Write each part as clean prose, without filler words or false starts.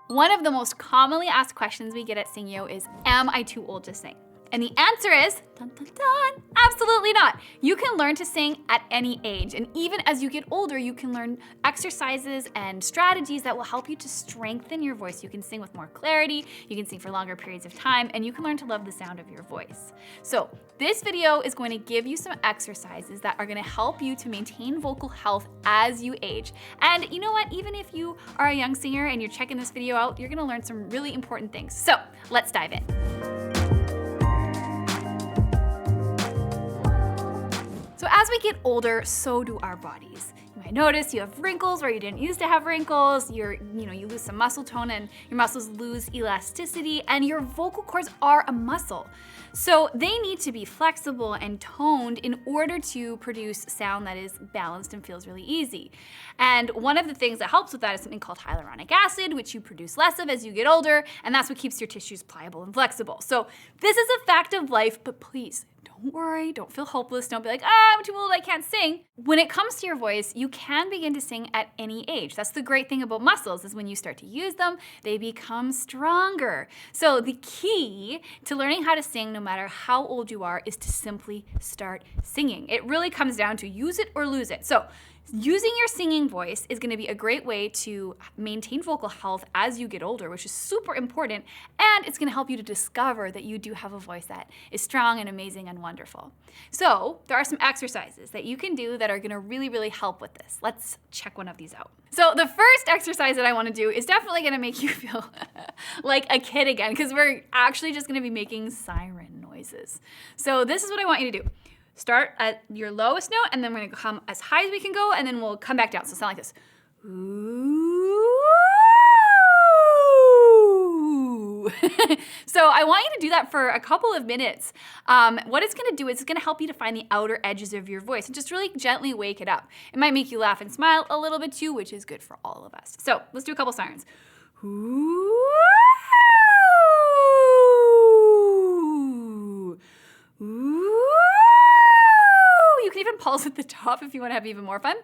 One of the most commonly asked questions we get at Singeo is, am I too old to sing? And the answer is, dun, dun, dun, absolutely not. You can learn to sing at any age. And even as you get older, you can learn exercises and strategies that will help you to strengthen your voice. You can sing with more clarity, you can sing for longer periods of time, and you can learn to love the sound of your voice. So this video is going to give you some exercises that are going to help you to maintain vocal health as you age. And you know what? Even if you are a young singer and you're checking this video out, you're going to learn some really important things. So let's dive in. So as we get older, so do our bodies. You might notice you have wrinkles where you didn't used to have wrinkles, you lose some muscle tone and your muscles lose elasticity, and your vocal cords are a muscle. So they need to be flexible and toned in order to produce sound that is balanced and feels really easy. And one of the things that helps with that is something called hyaluronic acid, which you produce less of as you get older, and that's what keeps your tissues pliable and flexible. So this is a fact of life, but please, don't worry, don't feel hopeless, don't be like, I'm too old, I can't sing. When it comes to your voice, you can begin to sing at any age. That's the great thing about muscles, is when you start to use them, they become stronger. So the key to learning how to sing, no matter how old you are, is to simply start singing. It really comes down to use it or lose it. So using your singing voice is going to be a great way to maintain vocal health as you get older, which is super important, and it's going to help you to discover that you do have a voice that is strong and amazing and wonderful. So there are some exercises that you can do that are going to really, really help with this. Let's check one of these out. So the first exercise that I want to do is definitely going to make you feel like a kid again, because we're actually just going to be making siren noises. So this is what I want you to do. Start at your lowest note, and then we're gonna come as high as we can go, and then we'll come back down. So sound like this. Ooh. So I want you to do that for a couple of minutes. What it's gonna do is it's gonna help you to find the outer edges of your voice and just really gently wake it up. It might make you laugh and smile a little bit too, which is good for all of us. So let's do a couple sirens. Ooh. Ooh. You can even pulse at the top if you want to have even more fun.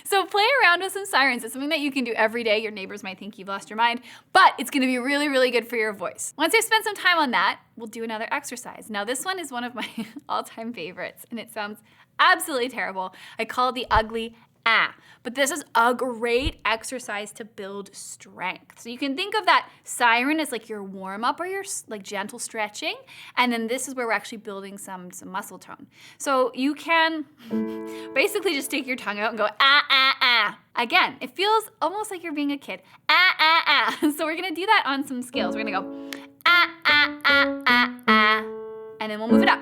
So play around with some sirens. It's something that you can do every day. Your neighbors might think you've lost your mind, but it's going to be really, really good for your voice. Once I've spent some time on that, we'll do another exercise. Now this one is one of my all-time favorites, and it sounds absolutely terrible. I call it the ugly ah. But this is a great exercise to build strength. So you can think of that siren as like your warm-up or your like gentle stretching, and then this is where we're actually building some muscle tone. So you can basically just stick your tongue out and go ah, ah, ah. Again, it feels almost like you're being a kid. Ah, ah, ah. So we're gonna do that on some scales. We're gonna go ah, ah, ah, ah, ah, and then we'll move it up.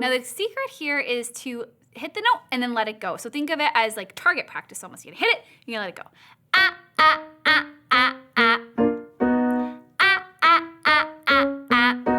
Now the secret here is to hit the note and then let it go. So think of it as like target practice almost. You're gonna hit it, you're gonna let it go. Ah, ah, ah, ah, ah. Ah, ah, ah, ah, ah.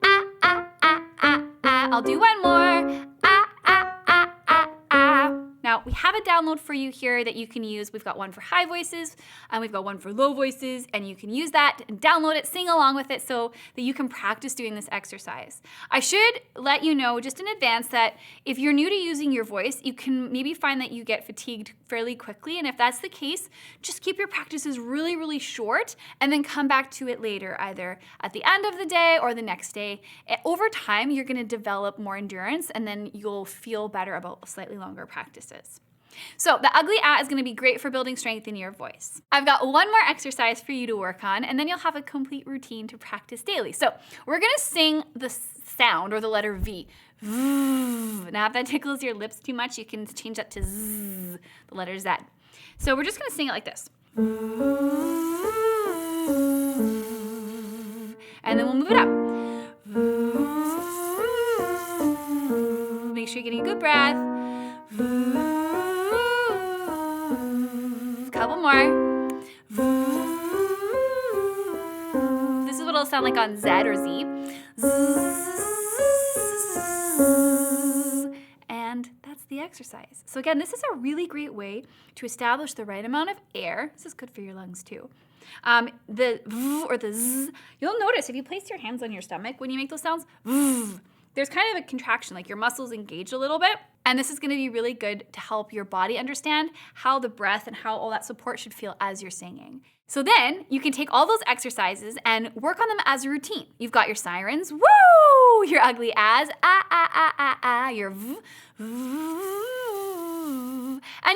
Ah, ah, ah, ah, ah. I'll do one more. Ah, ah, ah, ah, ah. Now we have a download for you here that you can use. We've got one for high voices, and we've got one for low voices, and you can use that and download it, sing along with it so that you can practice doing this exercise. I should let you know just in advance that if you're new to using your voice, you can maybe find that you get fatigued fairly quickly, and if that's the case, just keep your practices really, really short and then come back to it later, either at the end of the day or the next day. Over time, you're gonna develop more endurance, and then you'll feel better about slightly longer practices. So the ugly ah is going to be great for building strength in your voice. I've got one more exercise for you to work on, and then you'll have a complete routine to practice daily. So we're going to sing the sound, or the letter V. Now if that tickles your lips too much, you can change that to Z, the letter Z. So we're just going to sing it like this. And then we'll move it up. Make sure you're getting a good breath. Couple more. This is what it'll sound like on Z or Z. And that's the exercise. So again, this is a really great way to establish the right amount of air. This is good for your lungs too. The V or the Z, you'll notice if you place your hands on your stomach when you make those sounds, there's kind of a contraction, like your muscles engage a little bit. And this is gonna be really good to help your body understand how the breath and how all that support should feel as you're singing. So then you can take all those exercises and work on them as a routine. You've got your sirens, woo, your ugly ahs, your v, and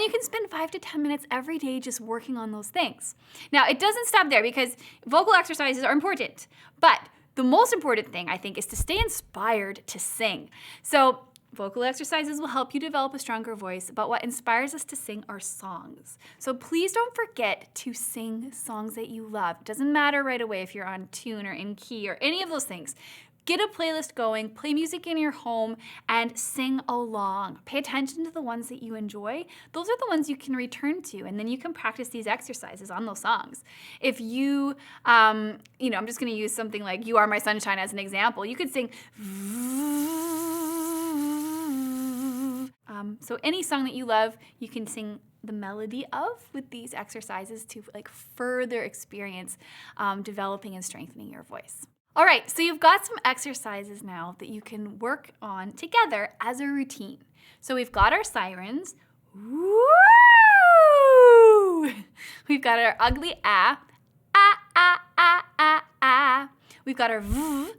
you can spend 5 to 10 minutes every day just working on those things. Now, it doesn't stop there because vocal exercises are important, but the most important thing, I think, is to stay inspired to sing. So vocal exercises will help you develop a stronger voice, but what inspires us to sing are songs. So please don't forget to sing songs that you love. It doesn't matter right away if you're on tune or in key or any of those things. Get a playlist going, play music in your home, and sing along. Pay attention to the ones that you enjoy. Those are the ones you can return to, and then you can practice these exercises on those songs. If you, I'm just gonna use something like You Are My Sunshine as an example. You could sing, so any song that you love, you can sing the melody of with these exercises to further experience developing and strengthening your voice. All right, so you've got some exercises now that you can work on together as a routine. So we've got our sirens, woo! We've got our ugly ah, ah, ah, ah, ah, ah. We've got our v,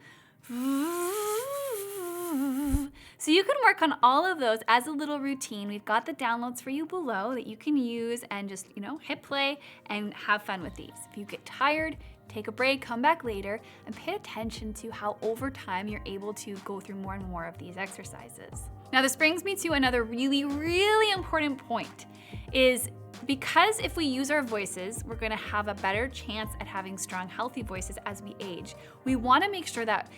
so you can work on all of those as a little routine. We've got the downloads for you below that you can use and just, hit play and have fun with these. If you get tired, take a break, come back later, and pay attention to how over time you're able to go through more and more of these exercises. Now this brings me to another really, really important point, is because if we use our voices, we're gonna have a better chance at having strong, healthy voices as we age. We wanna make sure that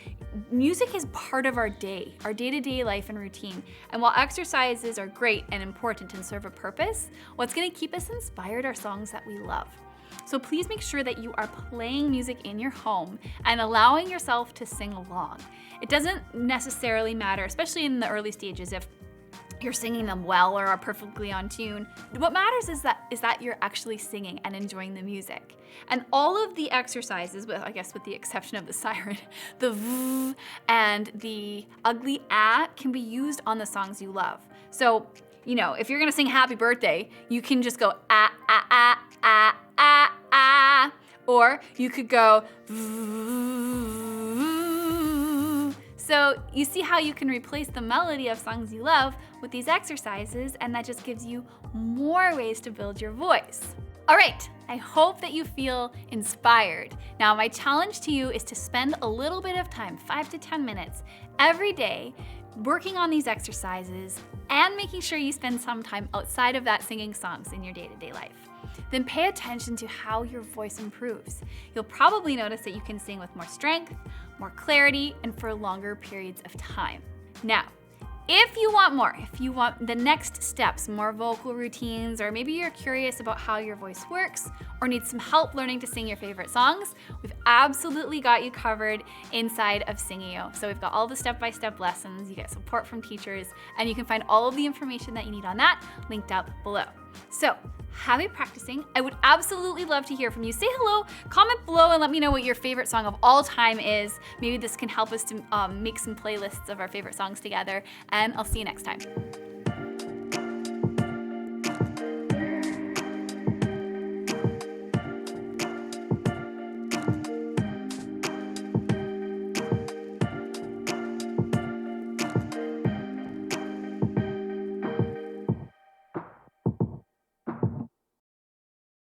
music is part of our day, our day-to-day life and routine. And while exercises are great and important and serve a purpose, what's gonna keep us inspired are songs that we love. So please make sure that you are playing music in your home and allowing yourself to sing along. It doesn't necessarily matter, especially in the early stages, if you're singing them well or are perfectly on tune. What matters is that you're actually singing and enjoying the music. And all of the exercises, I guess with the exception of the siren, the v and the ugly ah can be used on the songs you love. So, if you're gonna sing Happy Birthday, you can just go ah, ah, ah, ah, ah, ah, or you could go So you see how you can replace the melody of songs you love with these exercises, and that just gives you more ways to build your voice. All right, I hope that you feel inspired. Now, my challenge to you is to spend a little bit of time, 5 to 10 minutes, every day working on these exercises and making sure you spend some time outside of that singing songs in your day-to-day life. Then pay attention to how your voice improves. You'll probably notice that you can sing with more strength, more clarity, and for longer periods of time. Now, if you want more, if you want the next steps, more vocal routines, or maybe you're curious about how your voice works or need some help learning to sing your favorite songs, we've absolutely got you covered inside of Singeo. So we've got all the step-by-step lessons, you get support from teachers, and you can find all of the information that you need on that linked up below. So, happy practicing. I would absolutely love to hear from you. Say hello, comment below, and let me know what your favorite song of all time is. Maybe this can help us to make some playlists of our favorite songs together, and I'll see you next time.